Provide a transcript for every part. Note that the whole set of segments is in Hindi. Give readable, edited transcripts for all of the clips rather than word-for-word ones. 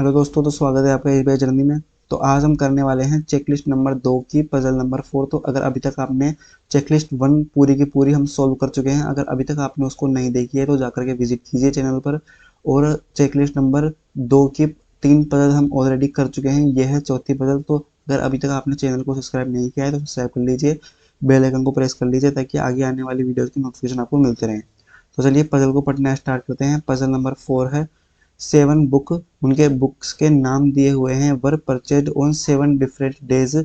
हेलो दोस्तों, तो स्वागत है आपका एसबीआई जर्नी में। तो आज हम करने वाले हैं चेकलिस्ट नंबर 2 की पजल नंबर 4। तो अगर अभी तक आपने चेकलिस्ट 1 पूरी की पूरी हम सॉल्व कर चुके हैं, अगर अभी तक आपने उसको नहीं देखी है तो जाकर के विजिट कीजिए चैनल पर। और चेकलिस्ट नंबर 2 की 3 पजल हम ऑलरेडी कर चुके हैं, यह है चौथी पजल। तो अगर अभी तक आपने चैनल को सब्सक्राइब नहीं किया है तो सब्सक्राइब कर लीजिए, बेल आइकन को प्रेस कर लीजिए ताकि आगे आने वाली वीडियोज़ की नोटिफिकेशन आपको मिलते रहें। तो चलिए पजल को पढ़ना स्टार्ट करते हैं। पजल नंबर 4 है 7 बुक। उनके बुक्स के नाम दिए हुए हैं, were purchase on 7 different days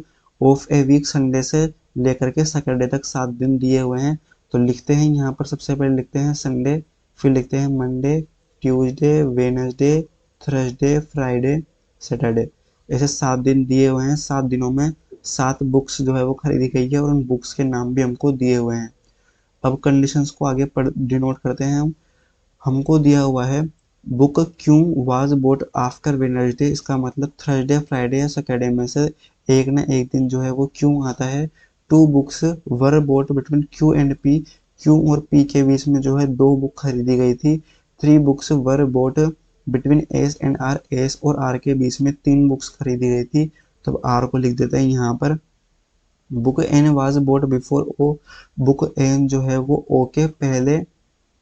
of a week. Sunday से लेकर के सैटरडे तक 7 दिन दिए हुए हैं। तो लिखते हैं यहाँ पर, सबसे पहले लिखते हैं संडे, फिर लिखते हैं Monday, Tuesday, Wednesday, Thursday, Friday, Saturday. ऐसे 7 दिन दिए हुए हैं। 7 दिनों में 7 बुक्स जो है वो खरीदी गई है और उन बुक्स के नाम भी हमको दिए हुए हैं। अब कंडीशंस को आगे पढ़ डिनोट करते हैं हम। हमको दिया हुआ है बुक क्यों वाज बोट आफ्टर वेडनेसडे। इसका मतलब थर्सडे, फ्राइडे या सैटरडे में से एक ना एक दिन जो है वो क्यों आता है। 2 books were bought between Q and P. Q और पी के बीच में जो है 2 बुक खरीदी गई थी। 3 books were bought between S and R. S और आर के बीच में 3 बुक्स खरीदी गई थी। तो आर को लिख देते हैं यहाँ पर। Book N was bought before O. Book N जो है वो ओ के पहले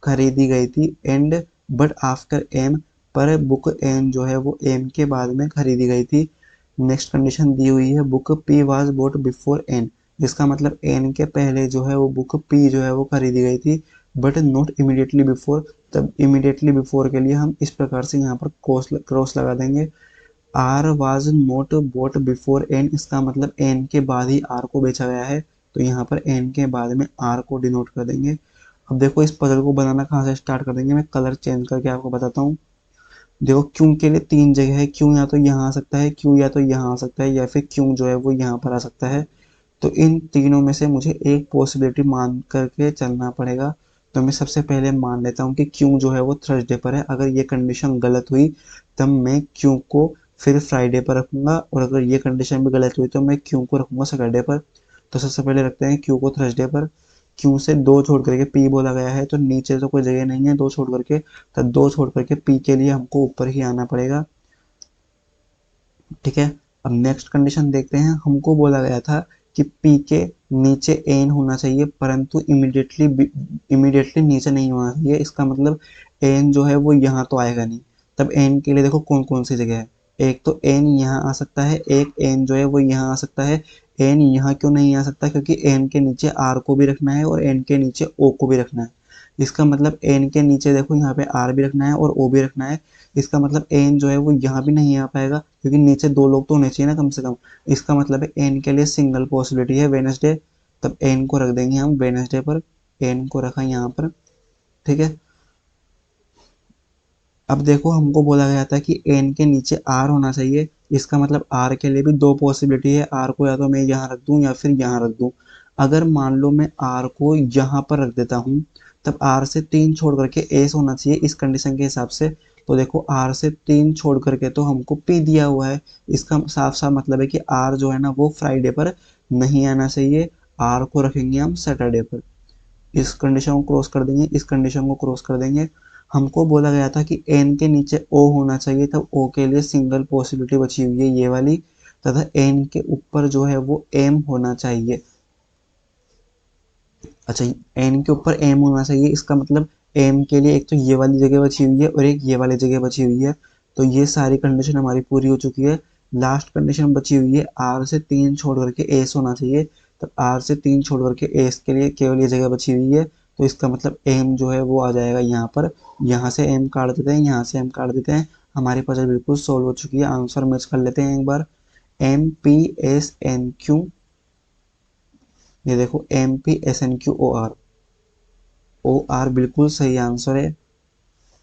खरीदी गई थी। एंड बट आफ्टर एम, पर बुक एन जो है वो एम के बाद में खरीदी गई थी। नेक्स्ट कंडीशन दी हुई है book P was bought before N. इसका मतलब एन के पहले जो है वो बुक पी जो है वो खरीदी गई थी, बट नॉट इमीडिएटली बिफोर। तब इमीडिएटली बिफोर के लिए हम इस प्रकार से यहाँ पर क्रॉस लगा देंगे। R was not bought before N. इसका मतलब एन के बाद ही आर को बेचा गया है, तो यहाँ पर एन के बाद में आर को डिनोट कर देंगे। अब देखो इस पजल को बनाना कहाँ से स्टार्ट कर देंगे, मैं कलर चेंज करके आपको बताता हूँ। देखो क्यों के लिए 3 जगह है। क्यों या तो यहाँ आ सकता है, क्यों या तो यहाँ आ सकता है, या फिर क्यों जो है वो यहाँ पर आ सकता है। तो इन तीनों में से मुझे एक पॉसिबिलिटी मान करके चलना पड़ेगा। तो मैं सबसे पहले मान लेता हूँ कि क्यों जो है वो थर्सडे पर है। अगर ये कंडीशन गलत हुई तब मैं क्यों को फिर फ्राइडे पर रखूंगा, और अगर ये कंडीशन भी गलत हुई तो मैं क्यों को रखूंगा सैटरडे पर। तो सबसे पहले रखते हैं क्यू को थर्सडे पर। क्यू से 2 छोड़ करके पी बोला गया है, तो नीचे तो कोई जगह नहीं है 2 छोड़ करके, तो 2 छोड़ करके पी के लिए हमको ऊपर ही आना पड़ेगा। ठीक है। अब नेक्स्ट कंडीशन देखते हैं। हमको बोला गया था कि पी के नीचे एन होना चाहिए, परंतु इमीडिएटली नीचे नहीं होना चाहिए। इसका मतलब एन जो है वो यहाँ तो आएगा नहीं। तब एन के लिए देखो कौन कौन सी जगह है। एक तो एन यहाँ आ सकता है, एक एन जो है वो यहाँ आ सकता है। एन यहाँ क्यों नहीं आ सकता, क्योंकि एन के नीचे आर को भी रखना है और एन के नीचे ओ को भी रखना है। इसका मतलब एन के नीचे देखो यहाँ पे आर भी रखना है और ओ भी रखना है। इसका मतलब एन जो है वो यहाँ भी नहीं आ पाएगा, क्योंकि नीचे 2 लोग तो होने चाहिए ना कम से कम। इसका मतलब है एन के लिए सिंगल पॉसिबिलिटी है वेडनेसडे। तब एन को रख देंगे हम वेडनेसडे पर। एन को रखा यहाँ पर। ठीक है। अब देखो हमको बोला गया था कि एन के नीचे आर होना चाहिए। इसका मतलब आर के लिए भी 2 पॉसिबिलिटी है। आर को या तो मैं यहाँ रख दूं या फिर यहाँ रख दूं। अगर मान लो मैं आर को यहाँ पर रख देता हूँ, तब आर से 3 छोड़ करके एस होना चाहिए इस कंडीशन के हिसाब से। तो देखो आर से 3 छोड़ करके तो हमको पी दिया हुआ है। इसका साफ साफ मतलब है कि आर जो है ना वो फ्राइडे पर नहीं आना चाहिए। आर को रखेंगे हम सैटरडे पर। इस कंडीशन को क्रॉस कर देंगे, इस कंडीशन को क्रॉस कर देंगे। हमको बोला गया था कि एन के नीचे ओ होना चाहिए, तब ओ के लिए सिंगल पॉसिबिलिटी बची हुई है ये वाली, तथा एन के ऊपर जो है वो एम होना चाहिए। अच्छा, एन के ऊपर एम होना चाहिए, इसका मतलब एम के लिए एक तो ये वाली जगह बची हुई है और एक ये वाली जगह बची हुई है। तो ये सारी कंडीशन हमारी पूरी हो चुकी है। लास्ट कंडीशन बची हुई है आर से 3 छोड़ करके एस होना चाहिए। तब आर से 3 छोड़ करके एस के लिए केवल ये जगह बची हुई है। तो इसका मतलब एम जो है वो आ जाएगा यहाँ पर। यहाँ से एम काट देते हैं, यहाँ से एम काट देते हैं। हमारी पजल बिल्कुल सोल्व हो चुकी है। आंसर मैच कर लेते हैं एक बार। M P S N Q. ये देखो M P S N Q O R. O R बिल्कुल सही आंसर है।